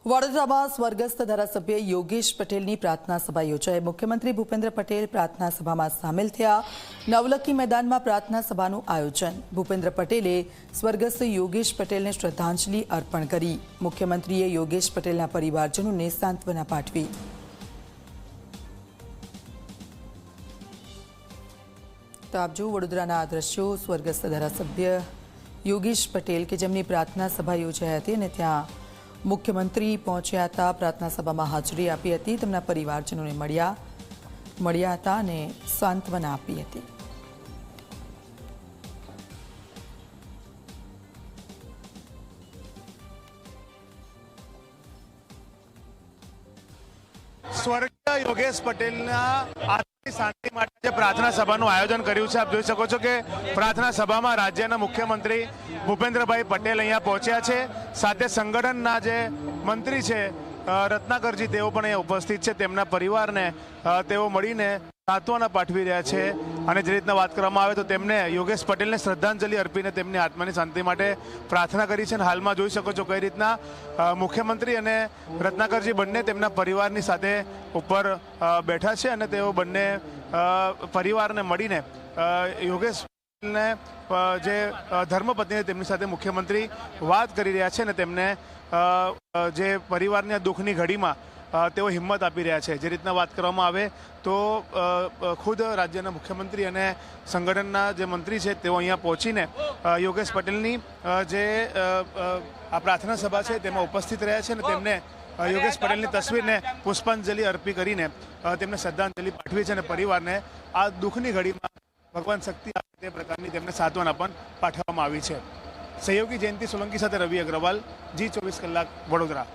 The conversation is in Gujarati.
વડોદરામાં સ્વર્ગસ્થ ધારાસભ્ય યોગેશ પટેલની પ્રાર્થના સભા યોજાઈ। મુખ્યમંત્રી ભૂપેન્દ્ર પટેલ પ્રાર્થના સભામાં સામેલ થયા। નવલખી મેદાનમાં પ્રાર્થના સભાનું આયોજન। ભૂપેન્દ્ર પટેલે સ્વર્ગસ્થ યોગેશ પટેલને શ્રદ્ધાંજલિ અર્પણ કરી। મુખ્યમંત્રીએ યોગેશ પટેલના પરિવારજનોને સાંત્વના પાઠવી। તો આપ જો વડોદરાના આ દ્રશ્યો સ્વર્ગસ્થ ધારાસભ્ય યોગેશ પટેલ કે જેમની પ્રાર્થના સભા યોજાઈ હતી અને ત્યાં મુખ્યમંત્રી પહોંચ્યા હતા, પ્રાર્થના સભામાં હાજરી આપી હતી, તેમના પરિવારજનોને મળ્યા હતા અને સાંત્વના આપી હતી। સ્વર્ગીય યોગેશ પટેલના શાંતિ માટે પ્રાર્થના સભાનું આયોજન કર્યું છે। આપ જોઈ શકો છો કે પ્રાર્થના સભામાં રાજ્યના મુખ્યમંત્રી ભૂપેન્દ્રભાઈ પટેલ અહીંયા પહોંચ્યા છે। સાથે સંગઠનના જે મંત્રી છે રત્નાકરજી તેઓ પણ અહીંયા ઉપસ્થિત છે। તેમના પરિવારને તેઓ મળીને સાંત્વના પાઠવી રહ્યા છે અને જે રીતના વાત કરવામાં આવે તો તેમને યોગેશ પટેલને શ્રદ્ધાંજલિ અર્પીને તેમની આત્માની શાંતિ માટે પ્રાર્થના કરી છે। અને હાલમાં જોઈ શકો છો કઈ રીતના મુખ્યમંત્રી અને રત્નાકરજી બંને તેમના પરિવારની સાથે ઉપર બેઠા છે અને તેઓ બંને પરિવારને મળીને યોગેશ પટેલને જે ધર્મપત્ની તેમની સાથે મુખ્યમંત્રી વાત કરી રહ્યા છે અને તેમને જે પરિવારની દુઃખની ઘડીમાં તેઓ હિંમત આપી રહ્યા છે। જે રીતના વાત કરવામાં આવે તો ખુદ રાજ્યના મુખ્યમંત્રી અને સંગઠનના જે મંત્રી છે તેઓ અહીંયા પહોંચીને યોગેશ પટેલની જે આ પ્રાર્થના સભા છે તેમાં ઉપસ્થિત રહ્યા છે અને તેમને યોગેશ પટેલની તસવીરને પુષ્પાંજલિ અર્પી કરીને તેમને શ્રદ્ધાંજલિ પાઠવી છે અને પરિવારને આ દુઃખની ઘડીમાં ભગવાન શક્તિ આપે તે પ્રકારની તેમને સાંત્વના પણ પાઠવવામાં આવી છે। સહયોગી જયંતિ સોલંકી સાથે રવિ અગ્રવાલ, G24 કલાક, વડોદરા।